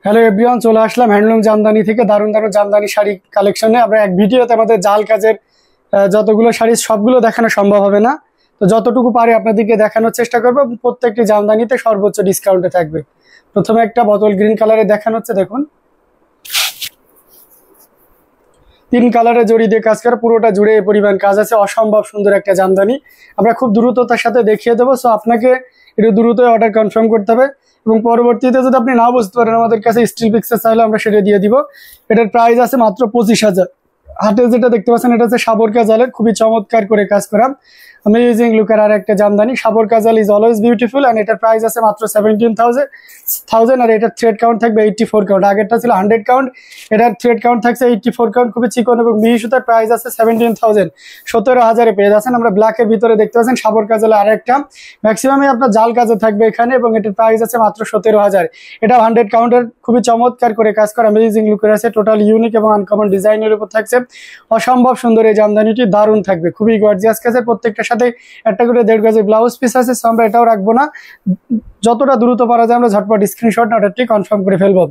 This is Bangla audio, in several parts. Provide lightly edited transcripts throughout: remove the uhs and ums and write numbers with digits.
হ্যালো এভরিওয়ান, চলে আসলাম হ্যান্ডলুম জামদানি থেকে দারুণ দারুণ জামদানি শাড়ি কালেকশনে। আমরা এক ভিডিওতে আমাদের জাল কাজের যতগুলো শাড়ি সবগুলো দেখানো সম্ভব হবে না, তো যতটুকু পারি আপনাদেরকে দেখানোর চেষ্টা করবো। প্রত্যেকটি জামদানিতে সর্বোচ্চ ডিসকাউন্টে থাকবে। প্রথমে একটা বোতল গ্রিন কালারে দেখানো হচ্ছে, দেখুন 3 কালারে জড়ি দিয়ে কাজ করা, পুরোটা জুড়ে এই পরিমাণ কাজ আছে। অসম্ভব সুন্দর একটা জামদানি আমরা খুব দ্রুততার সাথে দেখিয়ে দেবো। সো আপনাকে একটু দ্রুত অর্ডার কনফার্ম করতে হবে, এবং পরবর্তীতে যদি আপনি না বুঝতে পারেন আমাদের কাছে স্টিল পিকচার চাইলে আমরা সেটা দিয়ে দিব। এটার প্রাইস আছে মাত্র 25,000। হাতে যেটা দেখতে পাচ্ছেন এটা হচ্ছে সাবর কাজালের, খুবই চমৎকার করে কাজ করা অ্যামেজিং লুকের আর একটা জামদানি। সাবর কাজাল ইজ অলওয়েজ বিউটিফুল, এন্ড এটার প্রাইস আছে মাত্র 17,000। আর এটার থ্রেড কাউন্ট থাকবে 84 কাউন্ট। আগেরটা ছিল 100 কাউন্ট, এটার থ্রেড কাউন্ট থাকছে 84 কাউন্ট। খুবই চিকন এবং মিহি সুতার, প্রাইস আছে 17,000, 17,000-এ পেয়ে যাচ্ছেন। আমরা ব্ল্যাকের ভিতরে দেখতে পাচ্ছেন সাবর কাজালের আর একটা, ম্যাক্সিমামই আপনার জাল কাজে থাকবে এখানে, এবং এটার প্রাইস আছে মাত্র 17,000। এটা 100 কাউন্টের, খুবই চমৎকার করে কাজ করা অ্যামেজিং লুকের আছে। টোটাল ইউনিক এবং আনকমন ডিজাইনের উপর থাকছে। অসম্ভব সুন্দর এই জামদানিটি, দারুণ থাকবে, খুবই গর্জিয়াস কাজের। প্রত্যেকটার সাথে একটা করে 1.5 গজের ব্লাউজ পিস আছে। সো আমরা এটাও রাখবো না, যতটা দ্রুত পারা যায় আমরা ঝটপট স্ক্রিনশট অর্ডারটি কনফার্ম করে ফেলবো।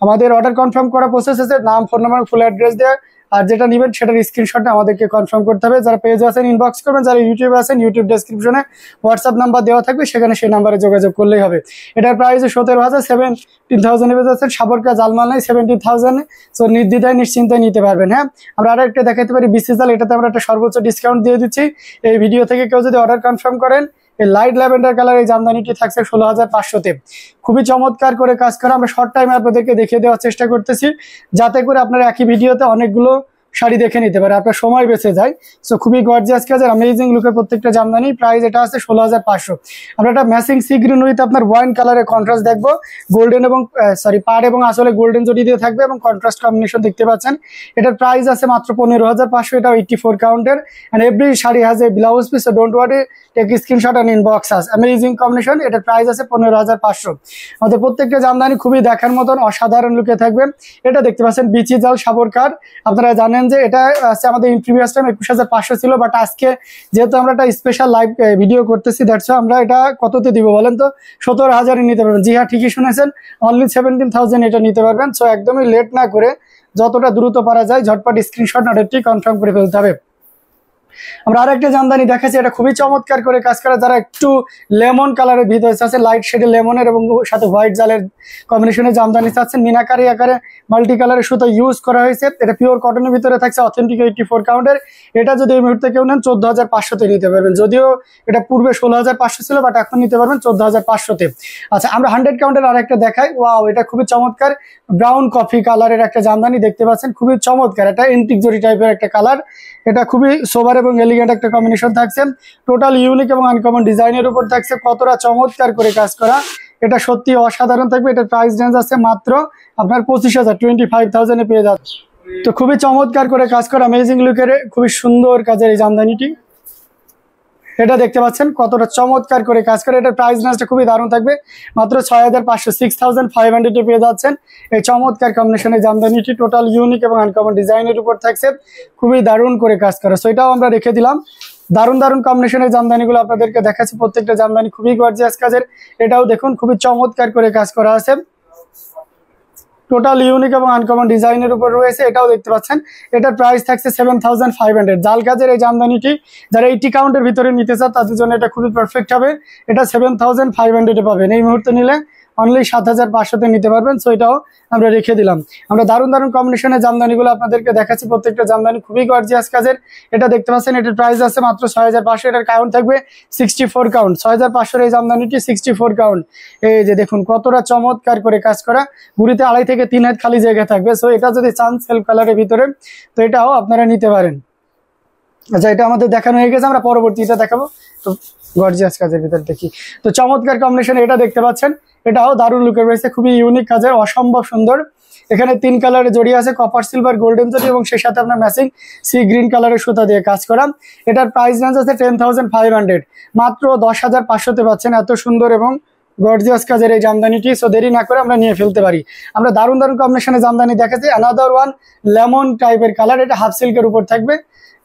আমাদের অর্ডার কনফার্ম করা প্রসেস আছে নাম, ফোন নাম্বার, ফুল অ্যাড্রেস দেওয়া, আর যেটা নেবেন সেটার স্ক্রিনশটটা আমাদেরকে কনফার্ম করতে হবে। যারা পেজে আছেন ইনবক্স করবেন, যারা ইউটিউবে আছেন ইউটিউব ডেসক্রিপশনে হোয়াটসঅ্যাপ নাম্বার দেওয়া থাকবে, সেখানে সেই নাম্বারে যোগাযোগ করলেই হবে। এটার প্রাইস 17,000, 17,000 পেয়ে যাচ্ছেন। সাবরকা জালমাল নাই 17,000। সো নির্দ্বিধায় নিশ্চিন্তায় নিতে পারবেন। হ্যাঁ, আমরা আরো একটা দেখাতে পারি বিসি জাল, এটাতে আমরা একটা সর্বোচ্চ ডিসকাউন্ট দিয়ে দিচ্ছি। এই ভিডিও থেকে কেউ যদি অর্ডার কনফার্ম করেন, এই লাইট ল্যাভেন্ডার কালার এই জামদানিটি থাকছে 16,500-তে। খুবই চমৎকার করে কাজ করা। আমরা শর্ট টাইমে আপনাদেরকে দেখিয়ে দেওয়ার চেষ্টা করতেছি, যাতে করে আপনারা একই ভিডিওতে অনেকগুলো শাড়ি দেখে নিতে পারে, আপনার সময় বেঁচে যায়। সো খুবই গর্জিয়াস কাজের অ্যামেজিং লুকের প্রত্যেকটা জামদানি। প্রাইস এটা আছে 16,500। আমরা একটা ম্যাচিং সি গ্রিন উইথ আপনার ওয়াইন কালারের কন্ট্রাস্ট দেখবো। গোল্ডেন এবং পাড় এবং আসলে গোল্ডেন জড়ি দিয়ে থাকবে, এবং কন্ট্রাস্ট কম্বিনেশন দেখতে পাচ্ছেন। এটার প্রাইস আছে মাত্র 15,500। এটা 84 কাউন্টের, and every sari has a blouse piece. So don't worry, take screenshot and inbox us. Amazing combination. এটার প্রাইস আছে 15,500। আমাদের প্রত্যেকটা জামদানি খুবই দেখার মতন অসাধারণ লুকে থাকবে। এটা দেখতে পাচ্ছেন বিচি জাল সাবরকার। আপনারা জানেন যে এটা আছে আমাদের প্রিভিয়াস টাইম 21,500 ছিল, বাট আজকে যেহেতু আমরা একটা স্পেশাল লাইভ ভিডিও করতেছি, দ্যাটস আমরা এটা কততে দিব বলেন তো? 17,000-এ নিতে পারবেন। জি হ্যাঁ, ঠিকই শুনেছেন, অনলি 17,000 এটা নিতে পারবেন। সো একদমই লেট না করে যতটা দ্রুত পারা যায় ঝটপট স্ক্রিনশট অর্ডারটি কনফার্ম করে ফেলতে হবে। আমরা আরেকটা জামদানি দেখাচ্ছি, এটা খুবই চমৎকার করে কাজ করা। যারা একটু লেমন কালারের ভিতরে আছে, লাইট শেডে লেমনের এবং সাথে হোয়াইট জালের কম্বিনেশনে জামদানি চাচ্ছেন, মিনাকারি আকারে মাল্টি কালারের সুতো ইউজ করা হয়েছে। এটা পিওর কটনের ভিতরে থাকছে, অথেন্টিক 84 কাউন্টের। এটা যদি এই মুহূর্তে কেউ নেন 14,500-তে নিতে পারবেন। যদিও এটা পূর্বে 16,500 ছিল, বাট এখন নিতে পারবেন 14,500-তে। আচ্ছা, আমরা 100 কাউন্টের আরেকটা দেখাই। ওয়াও, এটা খুবই চমৎকার ব্রাউন কফি কালারের একটা জামদানি দেখতে পাচ্ছেন, খুবই চমৎকার। এটা এন্টিক জরি টাইপের একটা কালার। এটা খুবই সোবার এবং এলিগেন্ট একটা কম্বিনেশন থাকছে। টোটাল ইউনিক এবং আনকমন ডিজাইনের উপর থাকছে। কতটা চমৎকার করে কাজ করা, এটা সত্যি অসাধারণ থাকবে। এটার প্রাইস রেঞ্জ আছে মাত্র আপনার 25,000, 25,000-এ পেয়ে যাচ্ছে। তো খুবই চমৎকার করে কাজ করা অ্যামেজিং লুকের খুবই সুন্দর কাজের এই জামদানিটি। এটা দেখতে পাচ্ছেন কতটা চমৎকার করে কাজ করে। এটার প্রাইস রেঞ্জটা খুবই দারুণ থাকবে, মাত্র 6,500, 6,500-এ পেয়ে যাচ্ছেন এই চমৎকার কম্বিনেশনের জামদানিটি। টোটাল ইউনিক এবং আনকমন ডিজাইনের উপর থাকছে, খুবই দারুণ করে কাজ করা। সো এটাও আমরা রেখে দিলাম। দারুণ দারুণ কম্বিনেশনের জামদানিগুলো আপনাদেরকে দেখাচ্ছি। প্রত্যেকটা জামদানি খুবই গর্জিয়াস কাজের। এটাও দেখুন খুবই চমৎকার করে কাজ করা আছে। টোটাল ইউনিক এবং আনকমন ডিজাইনের উপর রয়েছে। এটাও দেখতে পাচ্ছেন। এটার প্রাইস থাকছে 7,500। জাল কাজের এই জামদানিটি যারা 80 কাউন্টের ভিতরে নিতে চান তাদের জন্য এটা খুবই পারফেক্ট হবে। এটা 7,500-এ পাবেন। এই মুহূর্তে নিলে অনলি 7,500-তে নিতে পারবেন। সো এটাও আমরা রেখে দিলাম। আমরা দারুণ দারুণ কম্বিনেশনের জামদানিগুলো আপনাদেরকে দেখাচ্ছি। প্রত্যেকটা জামদানি খুবই গর্জিয়াস কাজের। এটা দেখতে পাচ্ছেন, এটার প্রাইস আছে মাত্র 6,500। এটার কাউন্ট থাকবে 64 কাউন্ট। 6,500 এই জামদানিটি 64 কাউন্ট। এই যে দেখুন কতটা চমৎকার করে কাজ করা। ঘুরিতে 2.5 থেকে 3 হাত খালি জায়গা থাকবে। সো এটা যদি চান সেলফ কালারের ভিতরে, তো এটাও আপনারা নিতে পারেন। আচ্ছা, এটা আমাদের দেখানো হয়ে গেছে, আমরা পরবর্তীটা দেখাবো। তো গর্জিয়াস কাজের ভিতর দেখি, তো চমৎকার কম্বিনেশন এটা দেখতে পাচ্ছেন। এটাও দারুণ লুকের রয়েছে, খুবই ইউনিক কাজের, অসম্ভব সুন্দর। এখানে 3 কালারে জড়ি আছে, কপার, সিলভার, গোল্ডেন জড়ি, এবং সেই সাথে আপনার ম্যাচিং সি গ্রিন কালারের সুতা দিয়ে কাজ করা। এটার প্রাইস রেঞ্জ আছে 10,500, মাত্র 10,500-তে পাচ্ছেন এত সুন্দর এবং গর্জিয়াস কাজের এই জামদানিটি। সো দেরি না করে আমরা নিয়ে ফেলতে পারি। আমরা দারুণ দারুণ কম্বিনেশনের জামদানি দেখাচ্ছি। অ্যানাদার ওয়ান লেমন টাইপের কালার, এটা হাফ সিল্কের উপর থাকবে।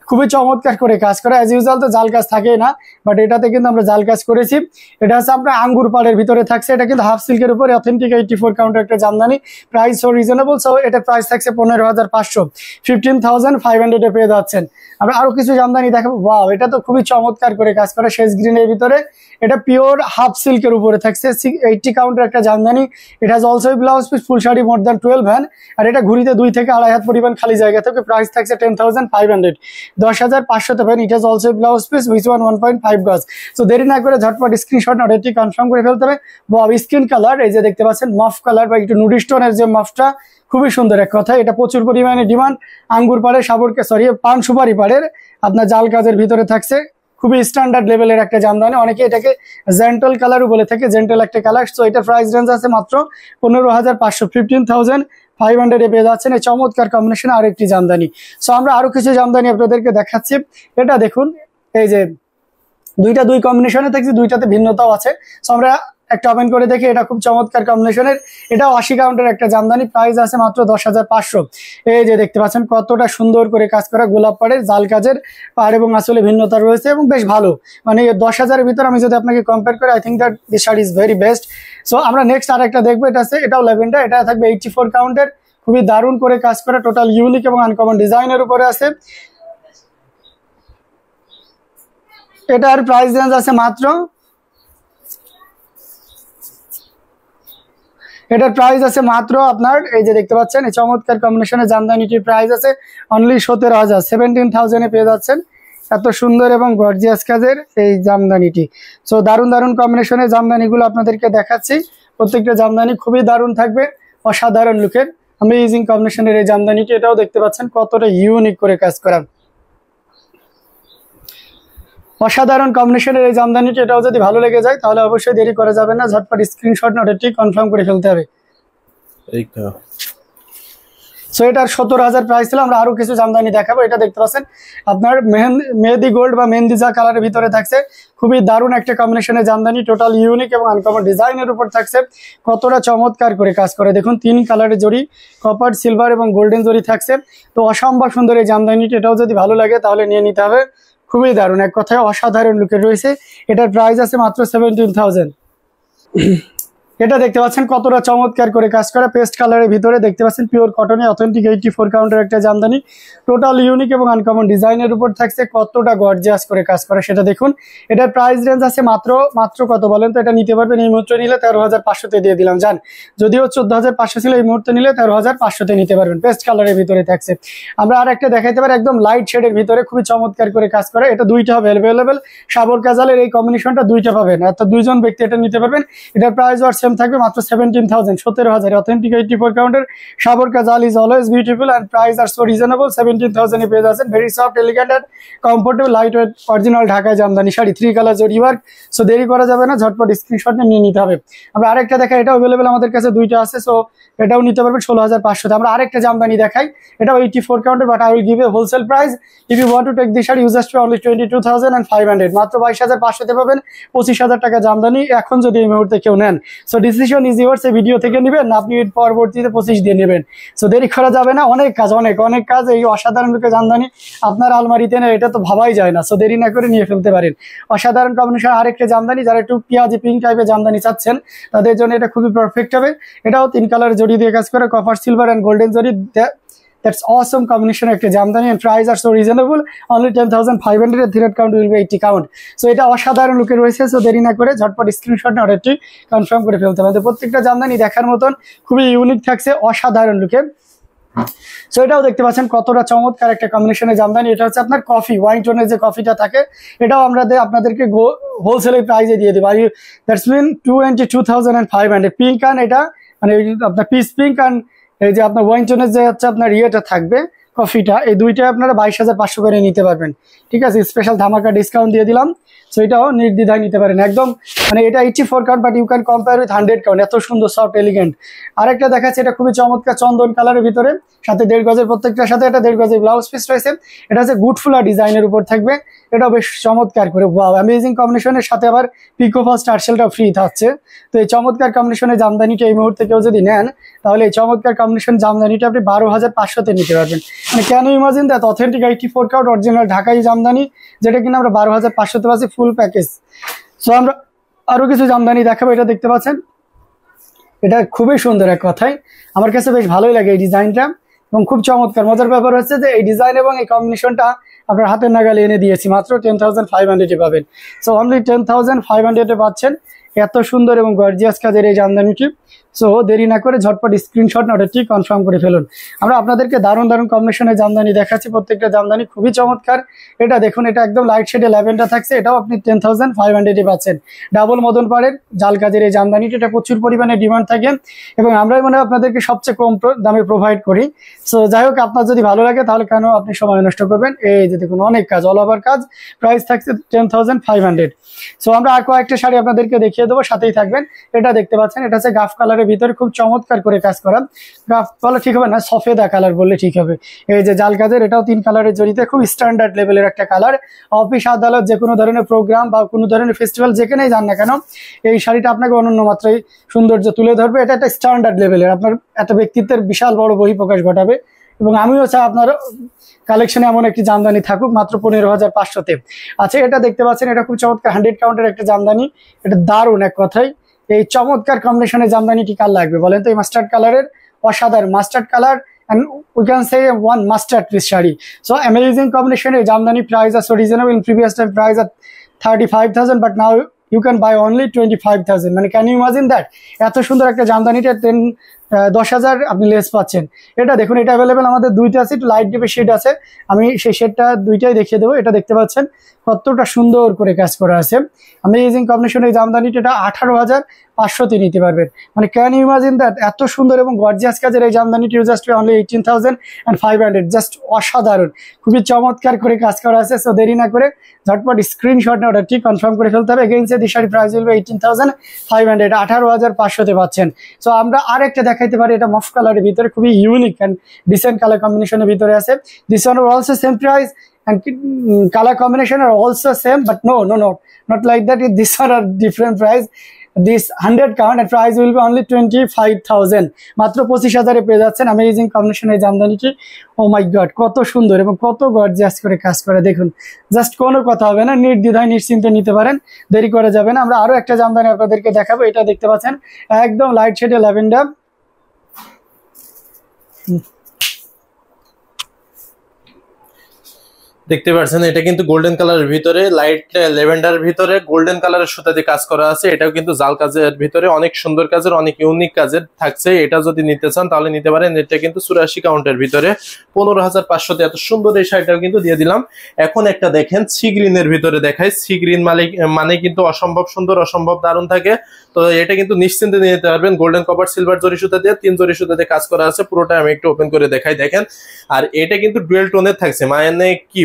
খুবই চমৎকার করে কাজ করা। অ্যাজ ইউজুয়াল তো জাল কাজ থাকেই না, বাট এটাতে কিন্তু আমরা জাল কাজ করেছি। এটা হচ্ছে আপনার আঙ্গুর পাড়ের ভিতরে থাকছে, এটা কিন্তু হাফ সিল্কের উপরে অথেন্টিক 84 কাউন্টের একটা জামদানি। প্রাইস ও রিজনেবল, সো এটার প্রাইস থাকছে 15,500, 15,500 পেয়ে যাচ্ছেন। আমরা আরো কিছু জামদানি দেখাবো। ওয়াও, এটা তো খুবই চমৎকার করে কাজ করা শেষ গ্রিনের ভিতরে। এটা পিওর হাফ সিল্কের উপরে থাকছে 80 কাউন্টের একটা jamdani. It has also blouse piece, full sari more than 12 hand, আর এটা ঘুরিতে 2 থেকে 2.5 হাত পরিমাণ খালি জায়গা থেকে। প্রাইস থাকছে 10,500, 10,500 পাবেন। ইট has also blouse piece which 1.5 গজ। সো দেরি না করে ঝটপট স্ক্রিনশট না এটি কনফার্ম করে ফেলতে হবে। ওয়াও, স্কিন কালার, এই যে দেখতে পাচ্ছেন মফ কালার বা একটু নুডি স্টোনের যে মফটা, খুবই সুন্দর এক কথা। এটা প্রচুর পরিমাণে ডিমান্ড। আঙ্গুর পাড়ের পান সুপারি পাড়ের আপনার জাল কাজের ভিতরে থাকছে, খুবই স্ট্যান্ডার্ড লেভেলের একটা জামদানি। অনেকে এটাকে জেন্টল কালারও বলে থাকে, জেন্টল একটা কালার। সো এটা প্রাইস রেঞ্জ আছে মাত্র 15,500, 15,500 পেয়ে যাচ্ছেন এই চমৎকার কম্বিনেশনে আরেকটি জামদানি। সো আমরা আরো কিছু জামদানি আপনাদেরকে দেখাচ্ছি। এটা দেখুন, এই যে দুই কম্বিনেশনে থাকছে, দুইটাতে ভিন্নতাও আছে। সো আমরা একটা ওপেন করে দেখি। এটা খুব চমৎকার কম্বিনেশনের, এটাও 80 কাউন্টের একটা জামদানি। প্রাইস আছে মাত্র 10,500। এই যে দেখতে পাচ্ছেন কতটা সুন্দর করে কাজ করা গোলাপ পাড়ের জাল কাজের পাড় এবং আসলে ভিন্নতা রয়েছে এবং বেশ ভালো। মানে 10,000-এর ভিতর আমি যদি আপনাকে কম্পেয়ার করি, I think that this sari is very best. So আমরা নেক্সট আরেকটা দেখবো। এটা আছে, এটাও ল্যাভেন্ডার, এটা থাকবে 84 কাউন্টের, খুবই দারুণ করে কাজ করা, টোটাল ইউনিক এবং আনকমন ডিজাইনের উপরে আছে। এটার প্রাইস রেঞ্জ আছে মাত্র, এটার প্রাইস আছে মাত্র আপনার, এই যে দেখতে পাচ্ছেন এই চমৎকার কম্বিনেশনের জামদানিটির প্রাইস আছে অনলি 17,000, 17,000 পেয়ে যাচ্ছেন এত সুন্দর এবং গর্জিয়াস কাজের এই জামদানিটি। সো দারুণ দারুণ কম্বিনেশনের জামদানিগুলো আপনাদেরকে দেখাচ্ছি। প্রত্যেকটা জামদানি খুবই দারুণ থাকবে, অসাধারণ লুকের অ্যামেজিং কম্বিনেশনের এই জামদানিটি। এটাও দেখতে পাচ্ছেন কতটা ইউনিক করে কাজ করা, অসাধারণ কম্বিনেশনের এই জামদানিটি। এটাও যদি ভালো লেগে যায় তাহলে অবশ্যই দেরি করা যাবে না, ঝটপট স্ক্রিনশট নোটটি কনফার্ম করে ফেলতে হবে। সো এটার 17,000 প্রাইস ছিল। আমরা আরো কিছু জামদানি দেখাবো। এটা দেখতে পাচ্ছেন আপনার মেহেদি গোল্ড বা মেহেন্দিজা কালারের ভিতরে থাকছে, খুবই দারুণ একটা কম্বিনেশনের জামদানি, টোটাল ইউনিক এবং আনকমন ডিজাইনের উপর থাকছে। কতটা চমৎকার করে কাজ করে দেখুন, 3 কালারের জড়ি, কপার, সিলভার এবং গোল্ডেন জড়ি থাকছে। তো অসম্ভব সুন্দর এই জামদানিটি। এটাও যদি ভালো লাগে তাহলে নিয়ে নিতে হবে, খুবই দারুণ, এক কথায় অসাধারণ লুকে রয়েছে। এটার প্রাইস আছে মাত্র 17,000। এটা দেখতে পাচ্ছেন কতটা চমৎকার করে কাজ করা, পেস্ট কালারের ভিতরে দেখতে পাচ্ছেন পিওর কটনে অথেন্টিক 84 কাউন্টের একটা জামদানি, টোটাল ইউনিক এবং আনকমন ডিজাইনের উপর থাকছে। কতটা গর্জিয়াস করে কাজ করা সেটা দেখুন। এটার প্রাইস রেঞ্জ আছে মাত্র কত বলেন তো? এটা নিতে পারবেন এই মুহূর্তে নিলে 13,500 দিয়ে দিলাম জান, যদিও 14,500 ছিল, এই মুহূর্তে নিলে 13,500 নিতে পারবেন। পেস্ট কালারের ভিতরে থাকছে। আমরা আর একটা দেখাইতে পারি একদম লাইট শেডের ভিতরে, খুবই চমৎকার করে কাজ করা। এটা দুইটা হবে অ্যাভেলেবেল, সাবর কাজালের এই কম্বিনেশনটা দুইটা পাবেন, অর্থাৎ দুইজন ব্যক্তি এটা নিতে পারবেন। এটার প্রাইস সেম থাকবে মাত্র 17,000, 17,000। অথেন্টিক 84 কাউন্টের সাবর কাজাল is always beautiful and price আর সো রিজনেবল। 17,000 এ পেয়ে যাচ্ছেন very soft, elegant and comfortable light weight original ঢাকায় jamdani sari, 3 colour zari work. So দেরি করা যাবে না, ঝটপট স্ক্রিনশট নিয়ে নিতে হবে। আমরা আরেকটা দেখাই, এটা অ্যাভেলেবেল আমাদের কাছে দুইটা আছে। সো এটাও নিতে পারবেন 16,500। আমরা আরেকটা জামদানি দেখাই, এটাও 84 কাউন্টের, but I will give a wholesale price. If you want to take this sari use just only 22,500, মাত্র 22,500 পাবেন 25,000 টাকা জামদানি এখন যদি এই মুহূর্তে কেউ নেন। সো ডিসিশন ইজ ইয়োর্স, এই ভিডিও থেকে নেবেন না আপনি পরবর্তীতে 25 দিয়ে নেবেন। সো দেরি করা যাবে না, অনেক কাজ অনেক কাজ। এই অসাধারণ রূপে জামদানি আপনার আলমারিতে না, এটা তো ভাবাই যায় না। সো দেরি না করে নিয়ে ফেলতে পারেন। অসাধারণ কম্বিনেশন আরেকটা জামদানি, যারা একটু পেঁয়াজি পিঙ্ক টাইপের জামদানি চাচ্ছেন তাদের জন্য এটা খুবই পারফেক্ট হবে। এটাও 3 কালার জড়ি দিয়ে কাজ করে, কপার, সিলভার এন্ড গোল্ডেন জড়ি। That's awesome combination একটা Jamdani and price are so reasonable, only 10,500, thread count will be 80 count. So এটা অসাধারণ লুকে রয়েছে। সো দেরি না করে ঝটপট স্ক্রিনশট নিয়ে অর্ডারটি কনফার্ম করে ফেলতে হবে। প্রত্যেকটা জামদানি দেখার মতন খুবই ইউনিক থাকছে, অসাধারণ লুকে। সো এটাও দেখতে পাচ্ছেন কতটা চমৎকার একটা কম্বিনেশনের জামদানি। এটা হচ্ছে আপনার কফি ওয়াইন টোনের যে কফিটা থাকে, এটাও আমরা আপনাদেরকে হোলসেল প্রাইসে দিয়ে দেবো। দ্যাটস মিন 22,500 পিঙ্ক অ্যান্ড এটা মানে আপনার পিস পিঙ্ক অ্যান্ড এই যে আপনার ওয়াইন টোনের যে হচ্ছে আপনার ইয়েটা থাকবে কফিটা, এই দুইটা আপনারা 22,500 করে নিতে পারবেন। ঠিক আছে, স্পেশাল ধামাকা ডিসকাউন্ট দিয়ে দিলাম। সো এটাও নির্দ্বিধায় নিতে পারেন একদম। মানে এটা 84 count, but you can compare with 100 count. এত সুন্দর সফট এলিগেন্ট। আরেকটা দেখাচ্ছে, এটা খুবই চমৎকার চন্দন কালারের ভিতরে, সাথে 1.5 গজের, প্রত্যেকটার সাথে এটা 1.5 গজের ব্লাউজ পিস রয়েছে। এটা হচ্ছে গুডফুলা ডিজাইনের উপর থাকবে, এটাও বেশ চমৎকার করে। ওয়াও, অ্যামেজিং কম্বিনেশনের সাথে আবার পিকো ফাস্ট টার্সেলটাও ফ্রি থাকছে। তো এই চমৎকার কম্বিনেশনের জামদানিটা এই মুহূর্তে কেউ যদি নেন তাহলে এই চমৎকার কম্বিনেশন জামদানিটা আপনি 12,500 নিতে পারবেন। মানে can you imagine that authentic 84 count original Dhakai Jamdani, যেটা কিনা আমরা 12,500 পাচ্ছি ফুল প্যাকেজ। সো আমরা আরো কিছু জামদানি দেখাবো। এটা দেখতে পাচ্ছেন, এটা খুবই সুন্দর, এক কথায় আমার কাছে বেশ ভালোই লাগে এই ডিজাইনটা এবং খুব চমৎকার। মজার ব্যাপার হচ্ছে যে এই ডিজাইন এবং এই কম্বিনেশনটা আপনার হাতের নাগালে এনে দিয়েছি, মাত্র 10,500 পাবেন। সো অনলি 10,500 পাচ্ছেন এত সুন্দর এবং গর্জিয়াস কাজের এই জামদানিটি। সো দেরি না করে ঝটপট স্ক্রিনশট অর্ডারটি কনফার্ম করে ফেলুন। আমরা আপনাদেরকে দারুণ দারুণ কম্বিনেশনের জামদানি দেখাচ্ছি, প্রত্যেকটা জামদানি খুবই চমৎকার। এটা দেখুন, এটা একদম লাইট শেডে ল্যাভেন্ডার থাকছে, এটাও আপনি 10,500 পাচ্ছেন। ডাবল মদন পাড়ের জাল কাজের এই জামদানিটি, এটা প্রচুর পরিমাণে ডিমান্ড থাকে এবং আমরাই মনে হয় আপনাদেরকে সবচেয়ে কম দামে প্রোভাইড করি। সো যাই হোক, আপনার যদি ভালো লাগে তাহলে কেন আপনি সময় নষ্ট করবেন। এই যে দেখুন, অনেক কাজ, অল ওভার কাজ, প্রাইস থাকছে 10,500। সো আমরা আর কয়েকটা শাড়ি আপনাদেরকে দেখিয়ে দেবো, সাথেই থাকবেন। এটা দেখতে পাচ্ছেন, এটা হচ্ছে গাফ কালারের ভিতরে খুব চমৎকার করে কাজ করা। গাফ বলা ঠিক হবে না, সফেদা কালার বললে ঠিক হবে। এই যে জাল কাজের, এটাও 3 কালারের জড়িতে, খুব স্ট্যান্ডার্ড লেভেলের একটা কালার। অফিস আদালত, যে কোনো ধরনের প্রোগ্রাম বা কোনো ধরনের ফেস্টিভ্যাল যেখানেই যান না কেন, এই শাড়িটা আপনাকে অনন্য মাত্রায় সৌন্দর্য তুলে ধরবে। এটা একটা স্ট্যান্ডার্ড লেভেলের, আপনার একটা ব্যক্তিত্বের বিশাল বড় বহিঃপ্রকাশ ঘটাবে। এবং আমিও চাই আপনার কালেকশনে এমন একটি জামদানি থাকুক মাত্র 15,500-তে। আচ্ছা, এটা দেখতে পাচ্ছেন, এটা খুব চমৎকার 100 কাউন্টের একটা জামদানি। এটা দারুণ, এক কথায় এই চমৎকার কম্বিনেশনের জামদানিটি কার লাগবে বলেন তো? এই মাস্টার্ড কালারের, অসাধারণ mustard colour, and we can say one masterpiece shari. So amazing combination. Jamdani price are so reasonable. In previous time price at 35,000, but now you can buy only 25,000. মানে can you imagine that? এত সুন্দর একটা জামদানিটা 10,000 আপনি লেস পাচ্ছেন। এটা দেখুন, এটা অ্যাভেলেবেল আমাদের দুইটা আছে, একটু লাইট ডিপের শেড আছে, আমি সেই শেডটা দুইটাই দেখিয়ে দেবো। এটা দেখতে পাচ্ছেন কতটা সুন্দর করে কাজ করা আছে। অ্যামেজিং কম্বিনেশন এই জামদানিটা, এটা 18,500-তে নিতে পারবেন। মানে ক্যান ইউ ইমাজিন দ্যাট? এত সুন্দর এবং গর্জিয়াস কাজের এই জামদানিটি জাস্ট অনলি 18,500। জাস্ট অসাধারণ, খুবই চমৎকার করে কাজ করা আছে। সো দেরি না করে ঝটপট স্ক্রিনশট নিয়ে অর্ডারটি কনফার্ম করে ফেলতে হবে। এগেইন সে দি শাড়ি প্রাইস বলবে 18,500, 18,500-তে পাচ্ছেন। সো আমরা আরেকটা দেখাইতে পারি, এটা মফ কালারের ভিতরে খুবই ইউনিক অ্যান্ড ডিসেন্ট কালার কম্বিনেশনের ভিতরে আছে। This one also same price and color combination are also same, but no, not like that. This one are different price. This 100 count and price will be only 25,000, মাত্র 25,000-এ পেয়ে যাচ্ছেন অ্যামেজিং কম্বিনেশন এই জামদানিটি। ও মাই গড, কত সুন্দর এবং কত গর্জিয়াস করে কাজ করে দেখুন। জাস্ট কোনো কথা হবে না, নির্দ্বিধায় নিশ্চিন্তে নিতে পারেন, দেরি করে যাবে না। আমরা আরো একটা জামদানি আপনাদেরকে দেখাবো। এটা দেখতে পাচ্ছেন একদম লাইট শেডে ল্যাভেন্ডার। দেখতে পাচ্ছেন, এটা কিন্তু গোল্ডেন কালারের ভিতরে, লাইট ল্যাভেন্ডারের ভিতরে গোল্ডেন কালারের সুতা দিয়ে কাজ করা আছে। এটাও কিন্তু জাল কাজের ভিতরে, অনেক সুন্দর কাজের, অনেক ইউনিক কাজের থাকছে। এটা যদি নিতে চান তাহলে নিতে পারেন। এটা কিন্তু 84 কাউন্টের ভিতরে 15,500-তে এত সুন্দর এই শাড়িটাও কিন্তু দিয়ে দিলাম। এখন একটা দেখেন, সি গ্রিনের ভিতরে দেখাই। সি গ্রিন মানে কিন্তু অসম্ভব সুন্দর, অসম্ভব দারুণ থাকে। তো এটা কিন্তু নিশ্চিন্তে নিয়ে যেতে পারবেন। গোল্ডেন কপার সিলভার জরি সুতা দিয়ে 3 জরি সুতা দিয়ে কাজ করা আছে। পুরোটা আমি একটু ওপেন করে দেখাই, দেখেন। আর এটা কিন্তু ডুয়েল টোনের থাকছে। মানে কি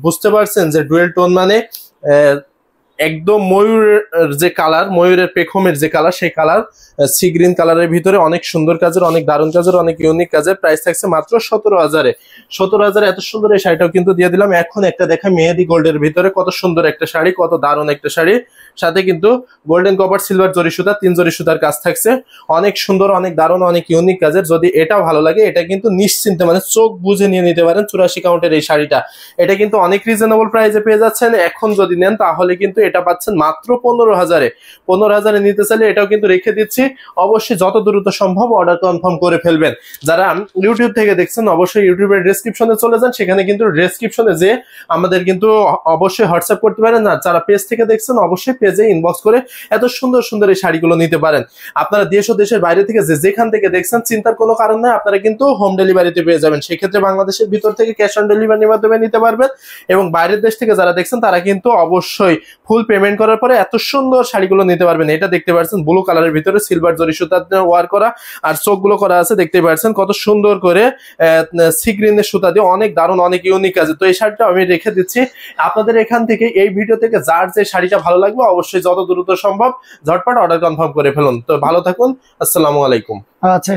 বুঝতে পারছেন যে ডুয়েল টোন মানে একদম ময়ূরের যে কালার, ময়ূরের পেখমের যে কালার, সেই কালার সি গ্রিন কালারের ভিতরে অনেক সুন্দর কাজের, অনেক দারুণ কাজের, অনেক ইউনিক কাজের। প্রাইস থাকছে মাত্র 17,000-এ। 17,000-এ এত সুন্দর এই শাড়িটাও কিন্তু দিয়ে দিলাম। এখন একটা দেখা মেহেদি গোল্ডের ভিতরে, কত সুন্দর একটা শাড়ি, কত দারুণ একটা শাড়ি। সাথে কিন্তু গোল্ডেন কপার সিলভার জরি সুতা, 3 জরি সুতার কাজ থাকছে। অনেক সুন্দর, অনেক দারুণ, অনেক ইউনিক কাজের। যদি এটা ভালো লাগে, এটা কিন্তু নিশ্চিন্তে মানে চোখ বুঝে নিয়ে নিতে পারেন 84 কাউন্টের এই শাড়িটা। এটা কিন্তু অনেক রিজনেবল প্রাইসে পেয়ে যাচ্ছেন। এখন যদি নেন তাহলে কিন্তু এটা পাচ্ছেন মাত্র 15,000-এ। 15,000-এ নিতে চাইলে এটাও কিন্তু রেখে দিচ্ছি। অবশ্যই যত দ্রুত সম্ভব অর্ডার কনফার্ম করে ফেলবেন। যারা ইউটিউব থেকে দেখছেন অবশ্যই ইউটিউবের ডেসক্রিপশনে চলে যান, সেখানে কিন্তু ডেসক্রিপশনে যে আমাদের কিন্তু অবশ্যই হোয়াটসঅ্যাপ করতে পারেন। না, যারা পেজ থেকে দেখছেন অবশ্যই পেজে ইনবক্স করে এত সুন্দর সুন্দর এই শাড়িগুলো নিতে পারেন। আপনারা দেশ ও দেশের বাইরে থেকে যেখান থেকে দেখছেন চিন্তার কোনো কারণ নাই, আপনারা কিন্তু হোম ডেলিভারিতে পেয়ে যাবেন। সেক্ষেত্রে বাংলাদেশের ভিতর থেকে ক্যাশ অন ডেলিভারির মাধ্যমে নিতে পারবেন। এবং বাইরের দেশ থেকে যারা দেখছেন তারা কিন্তু অবশ্যই ফুল পেমেন্ট করার পরে এত সুন্দর শাড়িগুলো নিতে পারবেন। এটা দেখতে পাচ্ছেন ব্লু কালারের ভিতরে সিলভার জরি সুতা ওয়ার করা, আর চোখগুলো করা আছে। দেখতে পাচ্ছেন কত সুন্দর করে সি গ্রিনের সুতা দিয়ে, অনেক দারুণ, অনেক ইউনিক আছে। তো এই শাড়িটা আমি রেখে দিচ্ছি আপনাদের এখান থেকে। এই ভিডিও থেকে যার যে শাড়িটা ভালো লাগবে অবশ্যই যত দ্রুত সম্ভব ঝটপট অর্ডার কনফার্ম করে ফেলুন। তো ভালো থাকুন, আসসালামু আলাইকুম। আচ্ছা।